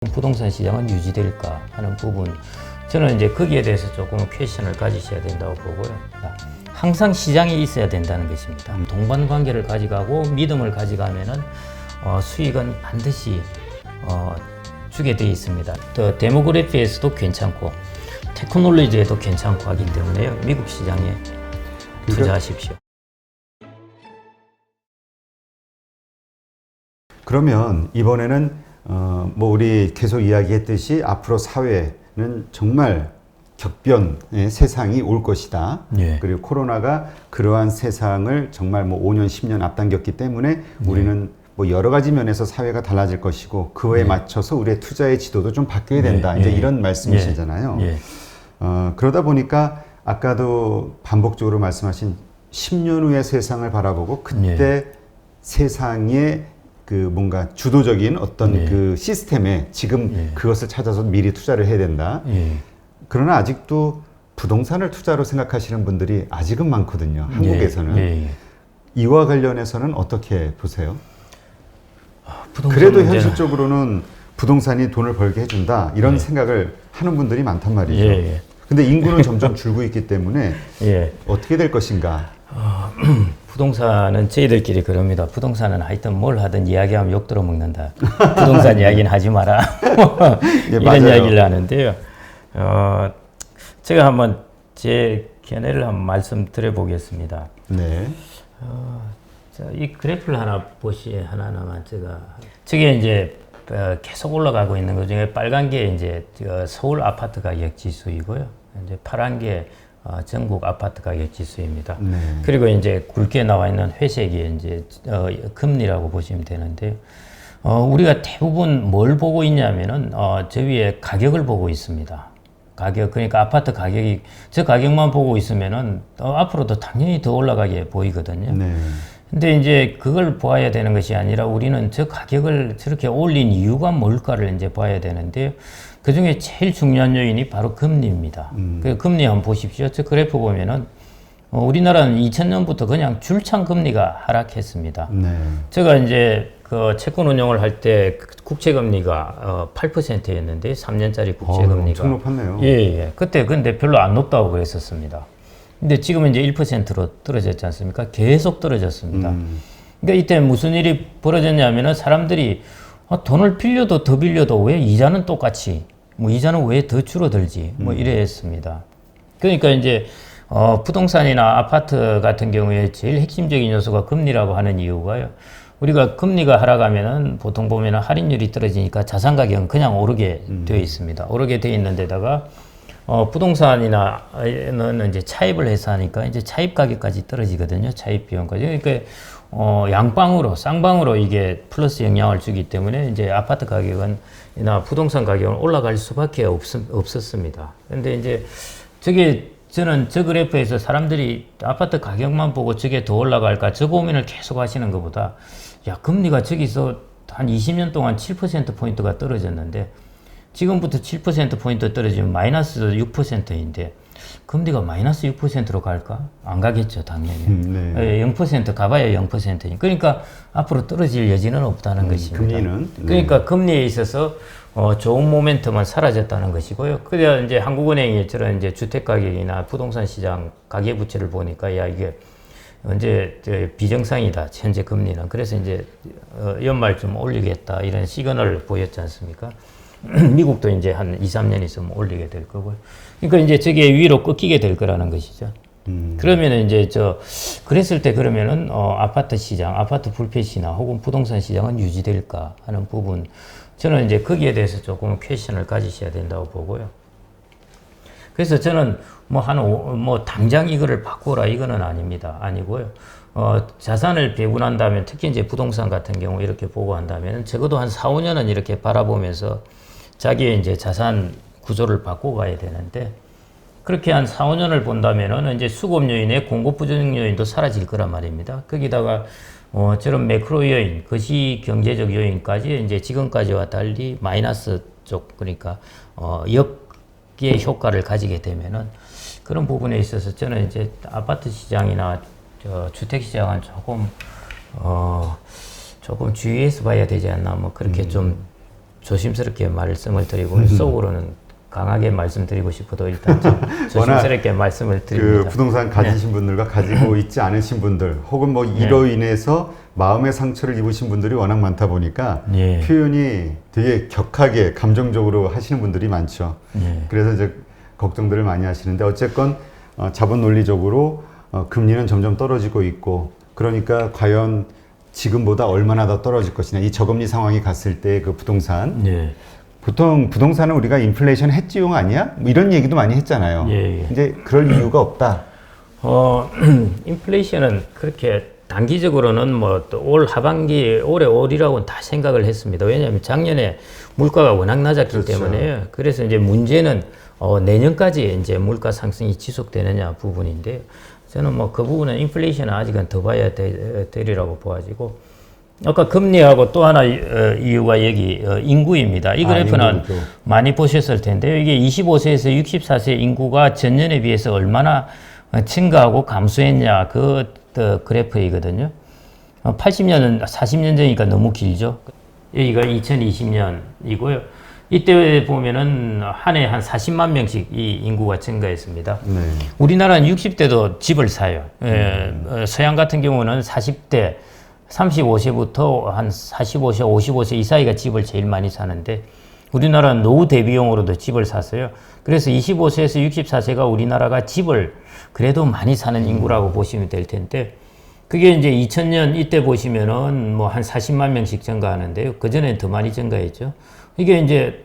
부동산 시장은 유지될까 하는 부분, 저는 이제 거기에 대해서 조금 퀘스천을 가지셔야 된다고 보고요. 항상 시장이 있어야 된다는 것입니다. 동반 관계를 가져가고 믿음을 가져가면은 수익은 반드시 주게 되어 있습니다. 또 데모그래피에서도 괜찮고 테크놀로지에도 괜찮고 하기 때문에요. 미국 시장에 투자하십시오. 그러면 이번에는 뭐 우리 계속 이야기했듯이 앞으로 사회는 정말 격변의 세상이 올 것이다. 예. 그리고 코로나가 그러한 세상을 정말 뭐 5년, 10년 앞당겼기 때문에 우리는 뭐 여러 가지 면에서 사회가 달라질 것이고 그에 맞춰서 우리의 투자의 지도도 좀 바뀌어야 된다. 이제 이런 말씀이시잖아요. 그러다 보니까 아까도 반복적으로 말씀하신 10년 후의 세상을 바라보고 그때 세상의 그 뭔가 주도적인 어떤 그 시스템에 지금 그것을 찾아서 미리 투자를 해야 된다. 그러나 아직도 부동산을 투자로 생각하시는 분들이 아직은 많거든요. 한국에서는. 이와 관련해서는 어떻게 보세요? 그래도 현실적으로는 부동산이 돈을 벌게 해준다. 이런 생각을 하는 분들이 많단 말이죠. 근데 인구는 점점 줄고 있기 때문에 어떻게 될 것인가? 부동산은 저희들끼리 그럽니다. 부동산은 하여튼 뭘 하든 이야기하면 욕 들어먹는다. 부동산 이야기는 하지 마라. 이런 맞아요. 이야기를 하는데요. 제가 한번 제 견해를 한번 말씀드려 보겠습니다. 네. 이 그래프를 하나 하나만 저게 이제 계속 올라가고 있는 것 중에 빨간 게 이제 서울 아파트 가격 지수이고요. 이제 파란 게 전국 아파트 가격 지수입니다. 그리고 이제 굵게 나와 있는 회색이 이제 금리라고 보시면 되는데요. 우리가 대부분 뭘 보고 있냐면은 저 위에 가격을 보고 있습니다. 가격, 그러니까 아파트 가격이 저 가격만 보고 있으면은 앞으로도 당연히 더 올라가게 보이거든요. 근데 이제 그걸 봐야 되는 것이 아니라 우리는 저 가격을 저렇게 올린 이유가 뭘까를 이제 봐야 되는데요. 그 중에 제일 중요한 요인이 바로 금리입니다. 그 금리 한번 보십시오. 저 그래프 보면은 우리나라는 2000년부터 그냥 줄창 금리가 하락했습니다. 제가 이제 그 채권 운용을 할 때 국채 금리가 8%였는데 3년짜리 국채 금리가 엄청 높았네요. 그때 근데 별로 안 높다고 그랬었습니다. 근데 지금은 이제 1%로 떨어졌지 않습니까? 계속 떨어졌습니다. 그러니까 이때 무슨 일이 벌어졌냐면은 사람들이 돈을 빌려도 더 빌려도 왜 이자는 똑같이, 뭐 이자는 왜 더 줄어들지, 뭐 이랬습니다. 그러니까 이제 부동산이나 아파트 같은 경우에 제일 핵심적인 요소가 금리라고 하는 이유가요. 우리가 금리가 하락하면은 보통 보면은 할인율이 떨어지니까 자산 가격은 그냥 오르게 되어 있습니다. 오르게 되어 있는 데다가 부동산이나는 이제 차입을 해서 하니까 이제 차입 가격까지 떨어지거든요. 차입 비용까지. 그러니까 양방으로, 쌍방으로 이게 플러스 영향을 주기 때문에 이제 아파트 가격은이나 부동산 가격은 올라갈 수밖에 없었습니다. 근데 이제 저는 저 그래프에서 사람들이 아파트 가격만 보고 저게 더 올라갈까 저 고민을 계속 하시는 것보다 야, 금리가 저기서 한 20년 동안 7%포인트가 떨어졌는데 지금부터 7%포인트 떨어지면 마이너스 6%인데 금리가 마이너스 6%로 갈까? 안 가겠죠, 당연히. 0% 가봐야 0%니까. 그러니까 앞으로 떨어질 여지는 없다는 것입니다. 금리는? 그러니까 금리에 있어서 좋은 모멘텀은 사라졌다는 것이고요. 그래야 이제 한국은행이 저런 이제 주택 가격이나 부동산 시장 가계부채를 보니까 야, 이게 언제 비정상이다, 현재 금리는. 그래서 이제 연말 좀 올리겠다, 이런 시그널을 보였지 않습니까? 미국도 이제 한 2, 3년 있으면 올리게 될 거고요. 그러니까 이제 저게 위로 꺾이게 될 거라는 것이죠. 그러면은 이제 그랬을 때 그러면은 아파트 시장, 아파트 불패시나 혹은 부동산 시장은 유지될까 하는 부분, 저는 이제 거기에 대해서 조금 퀘스천을 가지셔야 된다고 보고요. 그래서 저는 뭐 당장 이거를 바꾸라 이거는 아니고요. 자산을 배분한다면 특히 이제 부동산 같은 경우 이렇게 보고 한다면 적어도 한 4, 5년은 이렇게 바라보면서 자기의 이제 자산 구조를 바꿔가야 되는데 그렇게 한 4, 5년을 본다면은 이제 수급 요인의 공급 부족 요인도 사라질 거란 말입니다. 거기다가 저런 매크로 요인, 거시 경제적 요인까지 이제 지금까지와 달리 마이너스 쪽, 그러니까 역의 효과를 가지게 되면은 그런 부분에 있어서 저는 이제 아파트 시장이나 주택 시장은 조금 주의해서 봐야 되지 않나, 뭐 그렇게 좀 조심스럽게 말씀을 드리고 속으로는 강하게 말씀드리고 싶어도 일단 좀 조심스럽게 말씀을 드립니다. 그 부동산 가지신 분들과 가지고 있지 않으신 분들 혹은 뭐 이로 인해서 마음의 상처를 입으신 분들이 워낙 많다 보니까 예. 표현이 되게 격하게 감정적으로 하시는 분들이 많죠. 예. 그래서 이제 걱정들을 많이 하시는데 어쨌건 자본 논리적으로 금리는 점점 떨어지고 있고 그러니까 과연 지금보다 얼마나 더 떨어질 것이냐 이 저금리 상황이 갔을 때 그 부동산 예. 보통 부동산은 우리가 인플레이션 해지용 아니야? 뭐 이런 얘기도 많이 했잖아요. 예, 예. 이제 그럴 이유가 없다. 인플레이션은 그렇게 단기적으로는 뭐 또 올 하반기 올해 올이라고는 다 생각을 했습니다. 왜냐하면 작년에 물가가 워낙 낮았기 그렇죠. 때문에 그래서 이제 문제는 내년까지 이제 물가 상승이 지속되느냐 부분인데요. 저는 뭐 그 부분은 인플레이션은 아직은 더 봐야 되리라고 보아지고 아까 금리하고 또 하나 이유가 여기 인구입니다. 이 그래프는 인구죠. 많이 보셨을 텐데요. 이게 25세에서 64세 인구가 전년에 비해서 얼마나 증가하고 감소했냐 그 그래프이거든요. 80년은 40년 전이니까 너무 길죠. 여기가 2020년이고요. 이때 보면은 한 해 한 40만 명씩 이 인구가 증가했습니다. 네. 우리나라는 60대도 집을 사요. 서양 같은 경우는 40대 35세부터 한 45세, 55세 이 사이가 집을 제일 많이 사는데 우리나라는 노후 대비용으로도 집을 샀어요. 그래서 25세에서 64세가 우리나라가 집을 그래도 많이 사는 인구라고 보시면 될 텐데 그게 이제 2000년 이때 보시면은 뭐 한 40만 명씩 증가하는데요. 그전엔 더 많이 증가했죠. 이게 이제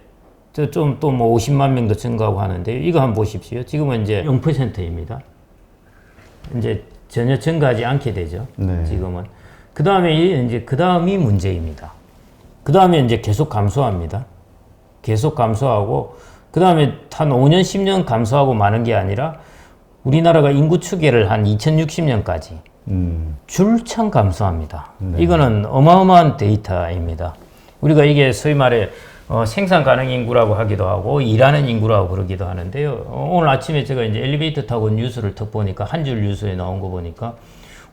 좀 또 뭐 50만 명도 증가하고 하는데요. 이거 한번 보십시오. 지금은 이제 0%입니다. 이제 전혀 증가하지 않게 되죠. 네. 지금은. 그 다음에 이제 그 다음이 문제입니다. 그 다음에 이제 계속 감소합니다. 계속 감소하고 그 다음에 한 5년, 10년 감소하고 마는 게 아니라 우리나라가 인구 추계를 한 2060년까지 줄창 감소합니다. 네. 이거는 어마어마한 데이터입니다. 우리가 이게 소위 말해 생산 가능 인구라고 하기도 하고 일하는 인구라고 그러기도 하는데요. 오늘 아침에 제가 이제 엘리베이터 타고 뉴스를 딱 보니까 한 줄 뉴스에 나온 거 보니까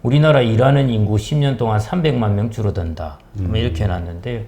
우리나라 일하는 인구 10년 동안 300만 명 줄어든다. 뭐 이렇게 해놨는데요.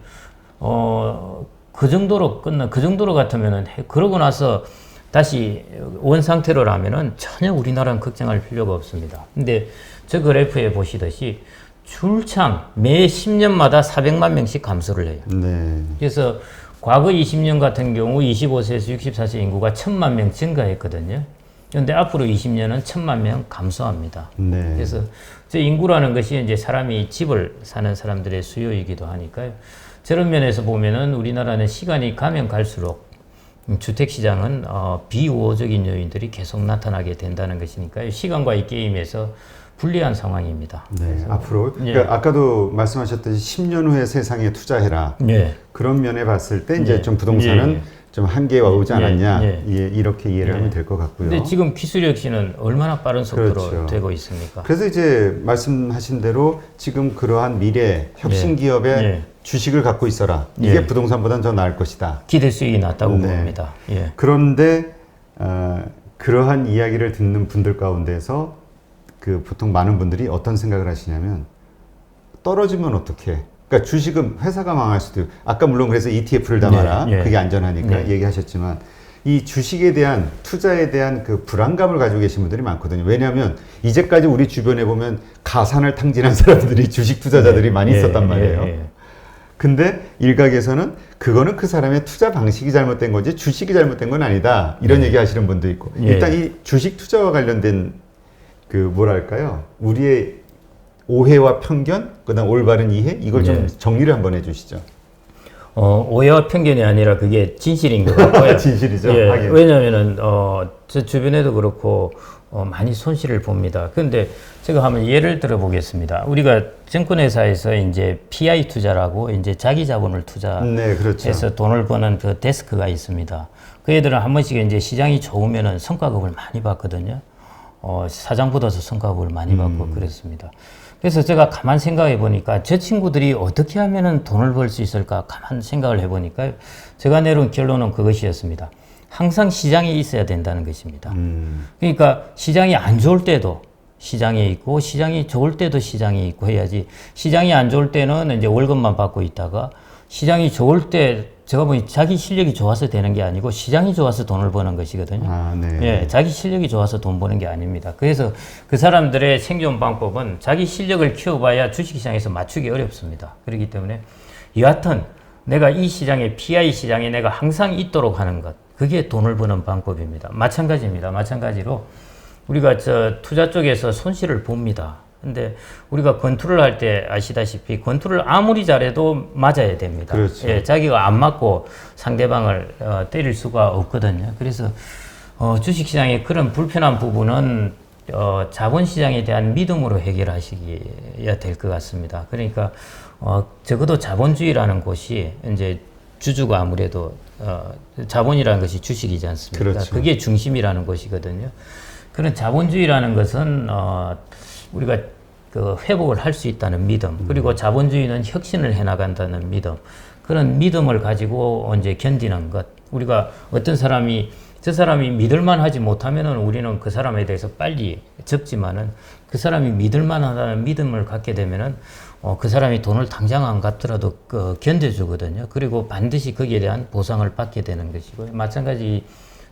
그 정도로 그 정도로 같으면은, 그러고 나서 다시 원 상태로라면은 전혀 우리나라는 걱정할 필요가 없습니다. 근데 저 그래프에 보시듯이 줄창 매 10년마다 400만 명씩 감소를 해요. 네. 그래서 과거 20년 같은 경우 25세에서 64세 인구가 1000만 명 증가했거든요. 그런데 앞으로 20년은 1000만 명 감소합니다. 네. 그래서 저 인구라는 것이 이제 사람이 집을 사는 사람들의 수요이기도 하니까요. 저런 면에서 보면은 우리나라는 시간이 가면 갈수록 주택 시장은 비우호적인 요인들이 계속 나타나게 된다는 것이니까요. 시간과 이 게임에서 불리한 상황입니다. 네. 앞으로 예. 그러니까 아까도 말씀하셨듯이 10년 후에 세상에 투자해라. 예. 그런 면에 봤을 때 이제 예. 좀 부동산은 예. 좀 한계와 오지 예. 않았냐. 예. 예. 이렇게 이해를 예. 하면 될 것 같고요. 근데 지금 기술 혁신은 얼마나 빠른 속도로 그렇죠. 되고 있습니까? 그래서 이제 말씀하신 대로 지금 그러한 미래 혁신 기업의 예. 주식을 갖고 있어라. 이게 예. 부동산보다는 더 나을 것이다. 기대 수익이 낮다고 네. 봅니다. 예. 그런데 그러한 이야기를 듣는 분들 가운데서 그 보통 많은 분들이 어떤 생각을 하시냐면 떨어지면 어떡해? 그러니까 주식은 회사가 망할 수도 있고 아까 물론 그래서 ETF를 담아라. 네, 네. 그게 안전하니까 네. 얘기하셨지만 이 주식에 대한 투자에 대한 그 불안감을 가지고 계신 분들이 많거든요. 왜냐하면 이제까지 우리 주변에 보면 가산을 탕진한 사람들이 주식 투자자들이 많이 있었단 말이에요. 근데 일각에서는 그거는 그 사람의 투자 방식이 잘못된 거지 주식이 잘못된 건 아니다. 이런 얘기 하시는 분도 있고. 일단 이 주식 투자와 관련된 그 뭐랄까요? 우리의 오해와 편견, 그다음 올바른 이해 이걸 좀 정리를 한번 해주시죠. 오해와 편견이 아니라 그게 진실인 것 같고요. 진실이죠. 예, 하긴. 왜냐하면은 저 주변에도 그렇고 많이 손실을 봅니다. 그런데 제가 한번 예를 들어 보겠습니다. 우리가 증권회사에서 이제 PI 투자라고 이제 자기 자본을 네, 그렇죠. 투자해서 돈을 버는 그 데스크가 있습니다. 그 애들은 한 번씩 이제 시장이 좋으면은 성과급을 많이 받거든요. 사장보다도 성과급을 많이 받고 그랬습니다. 그래서 제가 가만 생각해 보니까 저 친구들이 어떻게 하면은 돈을 벌 수 있을까 가만 생각을 해 보니까 제가 내린 결론은 그것이었습니다. 항상 시장이 있어야 된다는 것입니다. 그러니까 시장이 안 좋을 때도 시장이 있고 시장이 좋을 때도 시장이 있고 해야지 시장이 안 좋을 때는 이제 월급만 받고 있다가 시장이 좋을 때 제가 보니 자기 실력이 좋아서 되는 게 아니고 시장이 좋아서 돈을 버는 것이거든요. 아, 네. 예, 자기 실력이 좋아서 돈 버는 게 아닙니다. 그래서 그 사람들의 생존 방법은 자기 실력을 키워봐야 주식시장에서 맞추기 어렵습니다. 그렇기 때문에 여하튼 내가 이 시장에 PI 시장에 내가 항상 있도록 하는 것, 그게 돈을 버는 방법입니다. 마찬가지입니다. 마찬가지로 우리가 투자 쪽에서 손실을 봅니다. 근데 우리가 권투를 할 때 아시다시피 권투를 아무리 잘해도 맞아야 됩니다. 그렇죠. 예, 자기가 안 맞고 상대방을 때릴 수가 없거든요. 그래서 주식시장의 그런 불편한 부분은 자본시장에 대한 믿음으로 해결하시기야 될 것 같습니다. 그러니까 적어도 자본주의라는 곳이 이제 주주가 아무래도 자본이라는 것이 주식이지 않습니까? 그렇죠. 그게 중심이라는 것이거든요. 그런 자본주의라는 것은 우리가 그 회복을 할 수 있다는 믿음, 그리고 자본주의는 혁신을 해나간다는 믿음, 그런 믿음을 가지고 이제 견디는 것. 우리가 어떤 사람이 저 사람이 믿을만 하지 못하면은 우리는 그 사람에 대해서 빨리 적지만은 그 사람이 믿을만하다는 믿음을 갖게 되면은 그 사람이 돈을 당장 안 갚더라도 견뎌주거든요. 그리고 반드시 거기에 대한 보상을 받게 되는 것이고요. 마찬가지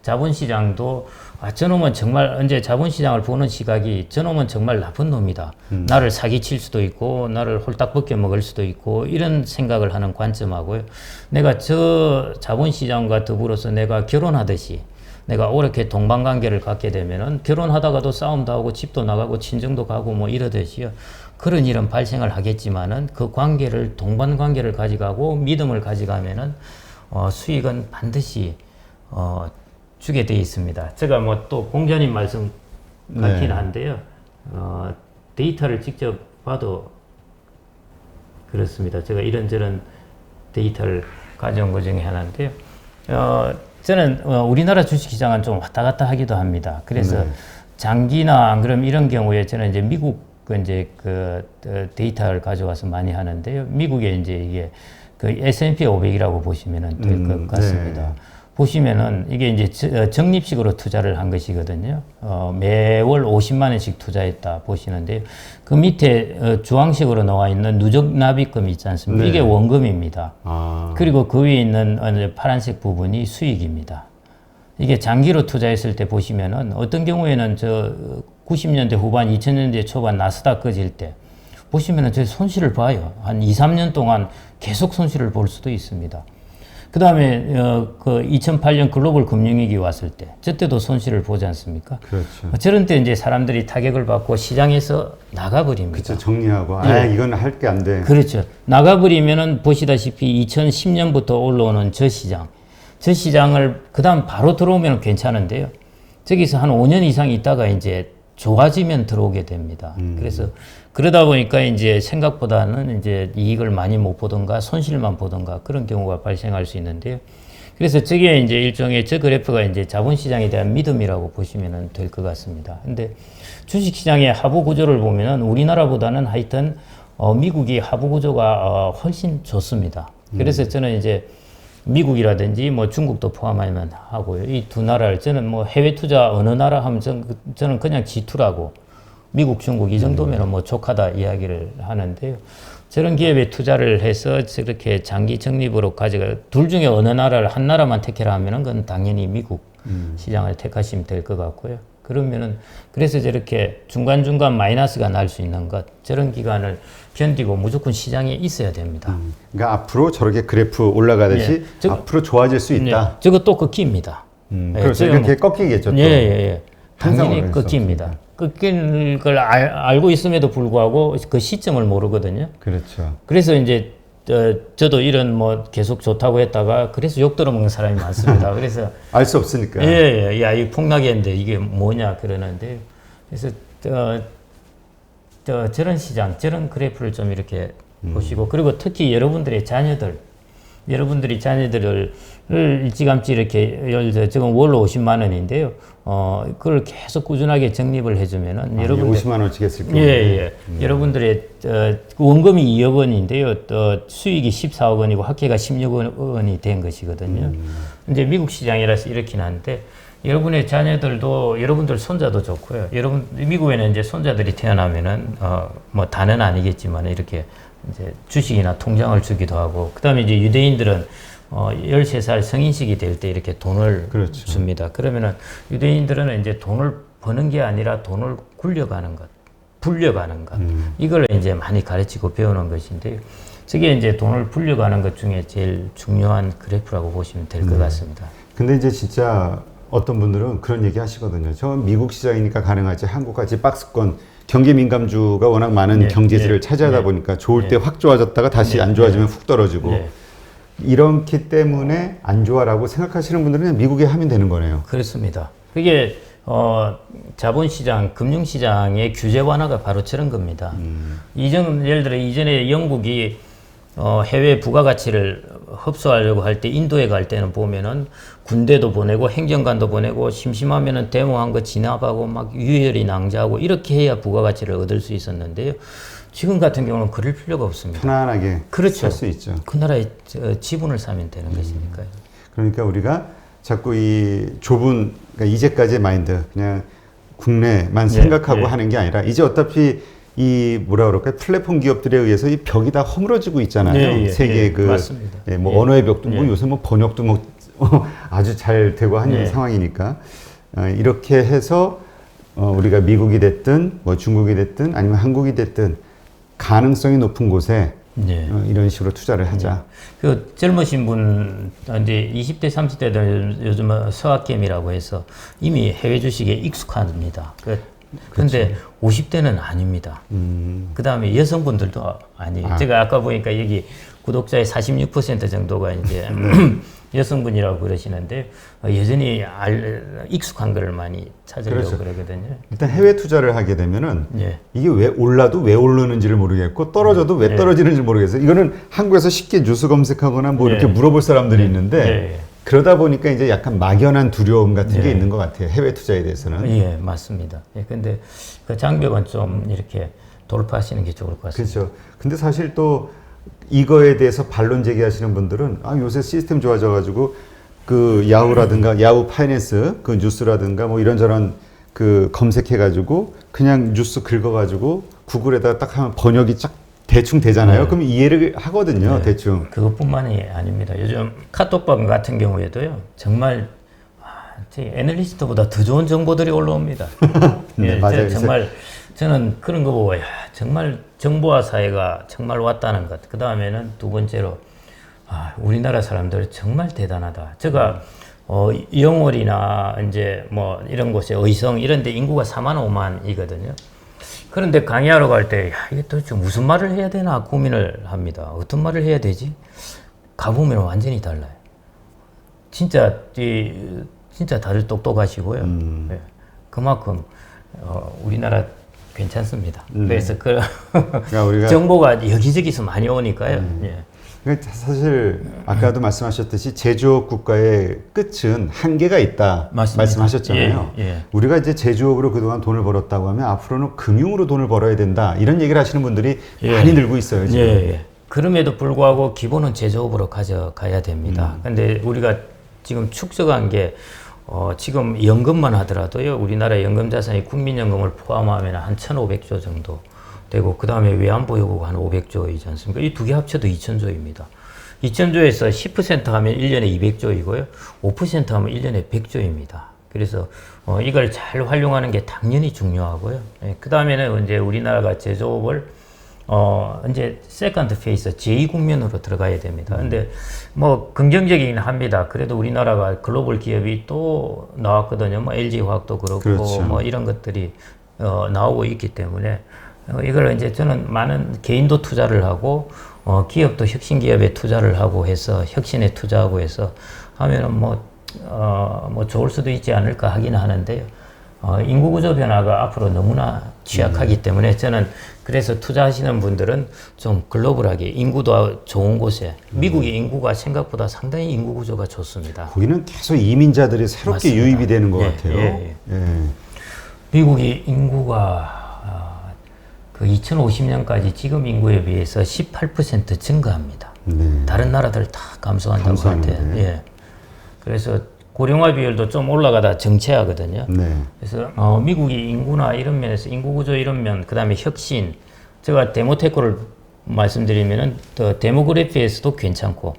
자본시장도 저놈은 정말 이제 자본시장을 보는 시각이 저놈은 정말 나쁜 놈이다. 나를 사기칠 수도 있고 나를 홀딱 벗겨 먹을 수도 있고 이런 생각을 하는 관점하고요. 내가 저 자본시장과 더불어서 내가 결혼하듯이 내가 오렇게 동반관계를 갖게 되면은 결혼하다가도 싸움도 하고 집도 나가고 친정도 가고 뭐 이러듯이요. 그런 일은 발생을 하겠지만은 그 관계를 동반관계를 가져가고 믿음을 가져가면은 수익은 반드시 주게 되어 있습니다. 제가 뭐 또 공자님 말씀 같긴 네. 한데요. 데이터를 직접 봐도 그렇습니다. 제가 이런저런 데이터를 가져온 것 중에 하나인데요. 저는 우리나라 주식시장은 좀 왔다 갔다 하기도 합니다. 그래서 네. 장기나 안 그러면 이런 경우에 저는 이제 미국 데이터를 가져와서 많이 하는데요. 미국에 이제 이게 그 S&P 500이라고 보시면 될 것 같습니다. 네. 보시면은 이게 이제 적립식으로 투자를 한 것이거든요. 매월 50만 원씩 투자했다 보시는데요. 그 밑에 주황식으로 나와 있는 누적 납입금 있지 않습니까? 네. 이게 원금입니다. 아. 그리고 그 위에 있는 파란색 부분이 수익입니다. 이게 장기로 투자했을 때 보시면은 어떤 경우에는 90년대 후반, 2000년대 초반 나스닥 꺼질 때 보시면은 저 손실을 봐요. 한 2, 3년 동안 계속 손실을 볼 수도 있습니다. 그 다음에 그 2008년 글로벌 금융위기 왔을 때, 저때도 손실을 보지 않습니까? 그렇죠. 저런 때 이제 사람들이 타격을 받고 시장에서 나가버립니다. 그렇죠. 정리하고 예. 이건 할 게 안 돼. 그렇죠. 나가버리면은 보시다시피 2010년부터 올라오는 저 시장을 그 다음 바로 들어오면 괜찮은데요. 저기서 한 5년 이상 있다가 이제 좋아지면 들어오게 됩니다. 그래서 그러다 보니까 이제 생각보다는 이제 이익을 많이 못 보던가 손실만 보던가 그런 경우가 발생할 수 있는데요. 그래서 저게 이제 일종의 저 그래프가 이제 자본시장에 대한 믿음이라고 보시면 될 것 같습니다. 근데 주식시장의 하부 구조를 보면은 우리나라보다는 하여튼 미국이 하부 구조가 훨씬 좋습니다. 그래서 저는 이제 미국이라든지 뭐 중국도 포함하면 하고요. 이 두 나라를 저는 뭐 해외 투자 어느 나라 하면 저는 그냥 G2라고 미국, 중국 이 정도면 뭐 족하다 이야기를 하는데요. 저런 기업에 투자를 해서 저렇게 장기 적립으로 가져가 둘 중에 어느 나라를 한 나라만 택해라 하면은 그건 당연히 미국 시장을 택하시면 될 것 같고요. 그러면은 그래서 저렇게 중간중간 마이너스가 날 수 있는 것 저런 기간을 견디고 무조건 시장에 있어야 됩니다. 그러니까 앞으로 저렇게 그래프 올라가듯이 앞으로 좋아질 수 있다. 저거 또 꺾입니다. 그렇죠. 이렇게 꺾이겠죠. 또. 예. 당연히 항상 꺾입니다. 꺾이는 걸 알고 있음에도 불구하고 그 시점을 모르거든요. 그렇죠. 그래서 이제 저도 이런 뭐 계속 좋다고 했다가 그래서 욕 들어먹는 사람이 많습니다. 그래서 알 수 없으니까. 야, 이 폭락했는데 이게 뭐냐 그러는데 그래서 저런 시장, 저런 그래프를 좀 이렇게 보시고 그리고 특히 여러분들이 자녀들을 일찌감치 이렇게 지금 월로 50만 원인데요. 그걸 계속 꾸준하게 적립을 해주면은 여러분들 50만 원씩 했을 거예요. 예. 여러분들의 원금이 2억 원인데요. 수익이 14억 원이고 합계가 16억 원이 된 것이거든요. 이제 미국 시장이라서 이렇긴 한데 여러분의 자녀들도 여러분들 손자도 좋고요. 여러분 미국에는 이제 손자들이 태어나면은 뭐 다는 아니겠지만 이렇게 이제 주식이나 통장을 주기도 하고 그다음에 이제 유대인들은 13살 성인식이 될 때 이렇게 돈을 그렇죠. 줍니다. 그러면은 유대인들은 이제 돈을 버는 게 아니라 돈을 굴려가는 것, 불려가는 것, 이걸 이제 많이 가르치고 배우는 것인데요. 저게 이제 돈을 불려가는 것 중에 제일 중요한 그래프라고 보시면 될 것 같습니다. 근데 이제 진짜 어떤 분들은 그런 얘기 하시거든요. 저 미국 시장이니까 가능하지 한국같이 박스권 경기 민감주가 워낙 많은 경제지를 차지하다 보니까 좋을 때 확 좋아졌다가 다시 안 좋아지면 훅 떨어지고 이렇기 때문에 안 좋아라고 생각하시는 분들은 그냥 미국에 하면 되는 거네요. 그렇습니다. 그게 자본시장, 금융시장의 규제 완화가 바로 저런 겁니다. 예를 들어 이전에 영국이 해외 부가가치를 흡수하려고 할 때 인도에 갈 때는 보면은 군대도 보내고 행정관도 보내고 심심하면은 데모한 거 진압하고 막 유혈이 낭자하고 이렇게 해야 부가가치를 얻을 수 있었는데요. 지금 같은 경우는 그럴 필요가 없습니다. 편안하게 그렇죠. 살 수 있죠. 그 나라의 지분을 사면 되는 것이니까요. 그러니까 우리가 자꾸 이 좁은 그러니까 이제까지의 마인드 그냥 국내만 생각하고 하는 게 아니라 이제 어차피 이 뭐라 그럴까요? 플랫폼 기업들에 의해서 이 벽이 다 허물어지고 있잖아요. 세계 그 맞습니다. 뭐 언어의 벽도 뭐 요새 뭐 번역도 뭐 아주 잘 되고 하는 상황이니까 이렇게 해서 우리가 미국이 됐든 뭐 중국이 됐든 아니면 한국이 됐든 가능성이 높은 곳에 이런 식으로 투자를 하자. 그 젊으신 분 이제 20대 30대들 요즘 서학겜이라고 해서 이미 해외 주식에 익숙합니다. 그런데 50대는 아닙니다. 그 다음에 여성분들도 아니에요. 제가 아까 보니까 여기 구독자의 46% 정도가 이제 여성분이라고 그러시는데 여전히 익숙한 거를 많이 찾으려고 그러거든요. 일단 해외 투자를 하게 되면은 이게 왜 올라도 왜 오르는지를 모르겠고 떨어져도 왜 떨어지는지 모르겠어요. 이거는 한국에서 쉽게 뉴스 검색하거나 뭐 이렇게 물어볼 사람들이 있는데 그러다 보니까 이제 약간 막연한 두려움 같은 게 있는 것 같아요. 해외 투자에 대해서는. 예, 맞습니다. 근데 그 장벽은 좀 이렇게 돌파하시는 게 좋을 것 같습니다. 그렇죠. 근데 사실 또 이거에 대해서 반론 제기하시는 분들은 요새 시스템 좋아져가지고 그 야후라든가 야후 파이낸스 그 뉴스라든가 뭐 이런저런 그 검색해가지고 그냥 뉴스 긁어가지고 구글에다 딱 하면 번역이 쫙 대충 되잖아요. 그럼 이해를 하거든요. 대충. 그것뿐만이 아닙니다. 요즘 카톡방 같은 경우에도요. 정말 애널리스트보다 더 좋은 정보들이 올라옵니다. 맞아요. 정말 저는 그런 거 보고 정말 정보화 사회가 정말 왔다는 것. 그 다음에는 두 번째로 우리나라 사람들 정말 대단하다. 제가 영월이나 이제 뭐 이런 곳에 의성 이런 데 인구가 4만 5만이거든요. 그런데 강의하러 갈 때 이게 도대체 무슨 말을 해야 되나 고민을 합니다. 어떤 말을 해야 되지? 가보면 완전히 달라요. 진짜 다들 똑똑하시고요. 그만큼 우리나라 괜찮습니다. 그래서 그러니까 우리가 정보가 여기저기서 많이 오니까요. 그러니까 사실 아까도 말씀하셨듯이 제조업 국가의 끝은 한계가 있다 말씀하셨잖아요. 우리가 이제 제조업으로 그동안 돈을 벌었다고 하면 앞으로는 금융으로 돈을 벌어야 된다 이런 얘기를 하시는 분들이 많이 늘고 있어요. 지금. 그럼에도 불구하고 기본은 제조업으로 가져가야 됩니다. 근데 우리가 지금 축적한 게 지금 연금만 하더라도요. 우리나라 연금 자산이 국민연금을 포함하면 한 1,500조 정도 되고 그 다음에 외환보유고가 한 500조이지 않습니까? 이 두 개 합쳐도 2,000조입니다. 2,000조에서 10% 하면 1년에 200조이고요. 5% 하면 1년에 100조입니다. 그래서 이걸 잘 활용하는 게 당연히 중요하고요. 그 다음에는 이제 우리나라가 제조업을 이제 세컨드 페이스 제2국면으로 들어가야 됩니다. 근데 뭐 긍정적이긴 합니다. 그래도 우리나라가 글로벌 기업이 또 나왔거든요. 뭐 LG화학도 그렇고 그렇죠. 뭐 이런 것들이 나오고 있기 때문에 이걸 이제 저는 많은 개인도 투자를 하고 기업도 혁신 기업에 투자를 하고 해서 혁신에 투자하고 해서 하면은 뭐 좋을 수도 있지 않을까 하긴 하는데요. 인구 구조 변화가 앞으로 너무나 취약하기 때문에 저는 그래서 투자하시는 분들은 좀 글로벌하게 인구도 좋은 곳에 미국의 인구가 생각보다 상당히 인구 구조가 좋습니다. 거기는 계속 이민자들이 새롭게 맞습니다. 유입이 되는 것 같아요. 미국의 인구가 그 2050년까지 지금 인구에 비해서 18% 증가합니다. 다른 나라들 다 감소한다고 같아요. 그래서 고령화 비율도 좀 올라가다 정체하거든요. 그래서 미국이 인구나 이런 면에서 인구 구조 이런 면, 그 다음에 혁신, 제가 데모테크를 말씀드리면은 더 데모그래피에서도 괜찮고,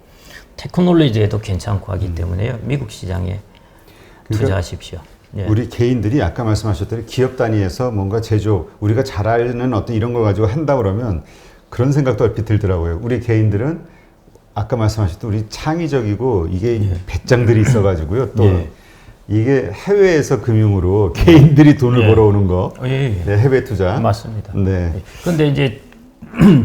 테크놀로지에도 괜찮고 하기 때문에요. 미국 시장에 그러니까 투자하십시오. 예. 우리 개인들이 아까 말씀하셨더니 기업 단위에서 뭔가 제조, 우리가 잘 아는 어떤 이런 걸 가지고 한다 그러면 그런 생각도 얼핏 들더라고요. 우리 개인들은 아까 말씀하셨던 우리 창의적이고 이게 배짱들이 있어가지고요. 또 예. 이게 해외에서 금융으로 개인들이 돈을 예. 벌어오는 거, 예. 네, 해외 투자. 맞습니다. 네. 근데 이제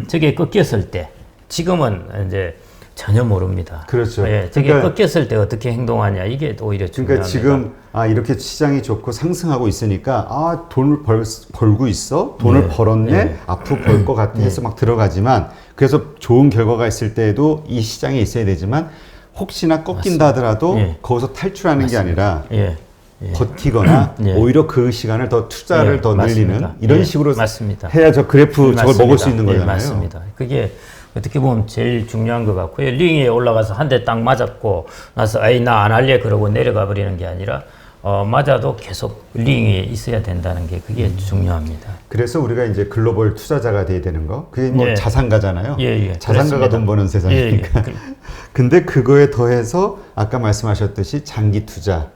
저게 꺾였을 때 지금은 이제 전혀 모릅니다. 그렇죠. 예, 저게 그러니까- 꺾였을 때 어떻게 행동하냐 이게 오히려 중요합니다. 그러니까 지금 이렇게 시장이 좋고 상승하고 있으니까 돈을 벌고 있어, 돈을 네. 벌었네, 네. 앞으로 벌 것 같아 해서 막 들어가지만 그래서 좋은 결과가 있을 때에도 이 시장에 있어야 되지만 혹시나 꺾인다 하더라도 예. 거기서 탈출하는 게 아니라 예. 예. 버티거나 예. 오히려 그 시간을 더 투자를 예, 더 맞습니다. 늘리는 이런 예, 식으로 맞습니다. 해야 저 그래프 저걸 맞습니다. 먹을 수 있는 예, 거잖아요. 맞습니다. 그게 어떻게 보면 제일 중요한 것 같고요. 링에 올라가서 한 대 딱 맞았고 나서 에이 나 안 할래 그러고 내려가 버리는 게 아니라 맞아도 계속 링에 있어야 된다는 게 그게 중요합니다. 그래서 우리가 이제 글로벌 투자자가 돼야 되는 거, 그게 뭐 예. 자산가잖아요. 예, 예. 자산가가 그렇습니다. 돈 버는 세상이니까. 예, 예. 근데 그거에 더해서 아까 말씀하셨듯이 장기 투자,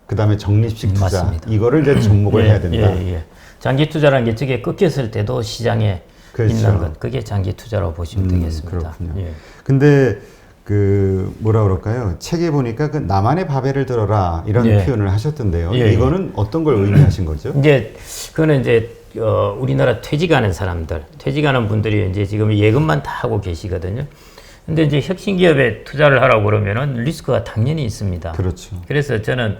그 다음에 적립식 투자, 맞습니다. 이거를 이제 접목을 해야 된다. 예. 장기 투자라는 게 저게 꺾였을 때도 시장에 그렇죠. 있는 것, 그게 장기 투자라고 보시면 되겠습니다. 그렇군요. 예. 근데 그 뭐라 그럴까요? 책에 보니까 그 나만의 바벨을 들어라 이런 예. 표현을 하셨던데요. 예, 이거는 어떤 걸 의미하신 거죠? 이제 그거는 이제 우리나라 퇴직하는 사람들, 퇴직하는 분들이 이제 지금 예금만 다 하고 계시거든요. 근데 이제 혁신 기업에 투자를 하라고 그러면은 리스크가 당연히 있습니다. 그렇죠. 그래서 저는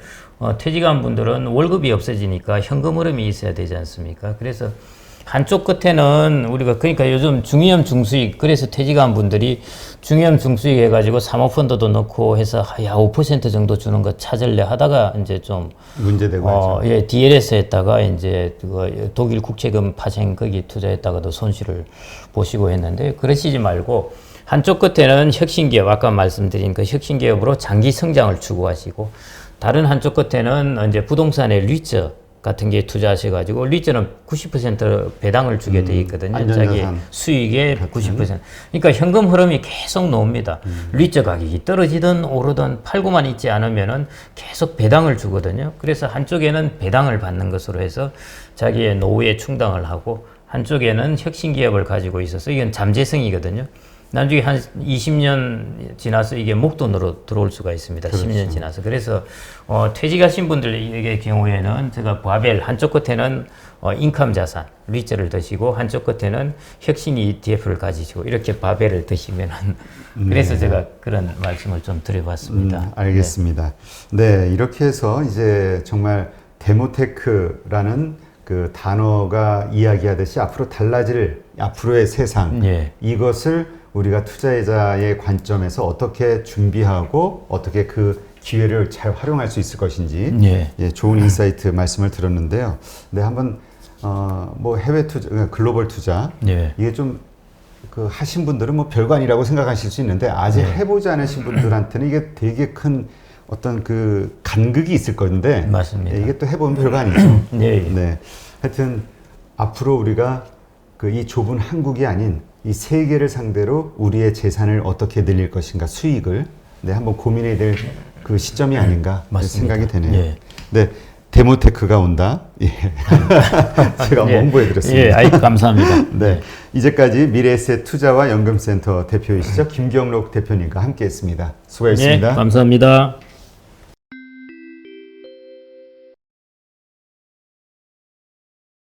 퇴직한 분들은 월급이 없어지니까 현금 흐름이 있어야 되지 않습니까? 그래서 한쪽 끝에는 우리가 그러니까 요즘 중위험 중수익 그래서 퇴직한 분들이 중위험 중수익 해가지고 사모펀드도 넣고 해서 야 5% 정도 주는 거 찾을래 하다가 이제 좀 문제되고 하죠. 예, DLS 했다가 이제 그거 독일 국채금 파생 거기 투자했다가도 손실을 보시고 했는데 그러시지 말고 한쪽 끝에는 혁신기업 아까 말씀드린 그 혁신기업으로 장기 성장을 추구하시고 다른 한쪽 끝에는 이제 부동산의 리츠 같은 게 투자하셔가지고 리츠는 90% 배당을 주게 돼 있거든요. 자기 안전자산 수익의 90%. 그러니까 현금 흐름이 계속 나옵니다. 리츠 가격이 떨어지든 오르든 팔고만 있지 않으면은 계속 배당을 주거든요. 그래서 한쪽에는 배당을 받는 것으로 해서 자기의 노후에 충당을 하고 한쪽에는 혁신 기업을 가지고 있어서 이건 잠재성이거든요. 나중에 한 20년 지나서 이게 목돈으로 들어올 수가 있습니다. 그렇죠. 10년 지나서. 그래서 퇴직하신 분들의 경우에는 제가 바벨 한쪽 끝에는 인컴 자산, 리츠를 드시고 한쪽 끝에는 혁신 ETF를 가지시고 이렇게 바벨을 드시면은 그래서 제가 그런 말씀을 좀 드려봤습니다. 알겠습니다. 네, 이렇게 해서 이제 정말 데모테크라는 그 단어가 이야기하듯이 앞으로 달라질 앞으로의 세상 예. 이것을 우리가 투자자의 관점에서 어떻게 준비하고 어떻게 그 기회를 잘 활용할 수 있을 것인지 예. 좋은 인사이트 말씀을 들었는데요. 네, 한번 뭐 해외 투자, 글로벌 투자 예. 이게 좀 그 하신 분들은 뭐 별거 아니라고 생각하실 수 있는데 아직 해보지 않으신 분들한테는 이게 되게 큰 어떤 그 간극이 있을 건데 맞습니다. 이게 또 해보면 별거 아니죠. 예. 네, 하여튼 앞으로 우리가 그 이 좁은 한국이 아닌 이 세계를 상대로 우리의 재산을 어떻게 늘릴 것인가 수익을 한번 고민해야 될 그 시점이 아닌가 맞습니다. 생각이 되네요. 예. 네, 데모테크가 온다. 예. 제가 한번 홍보해드렸습니다. 예, 아이 감사합니다. 네, 이제까지 미래에셋 투자와 연금센터 대표이시죠 김경록 대표님과 함께했습니다. 수고하셨습니다. 예, 감사합니다.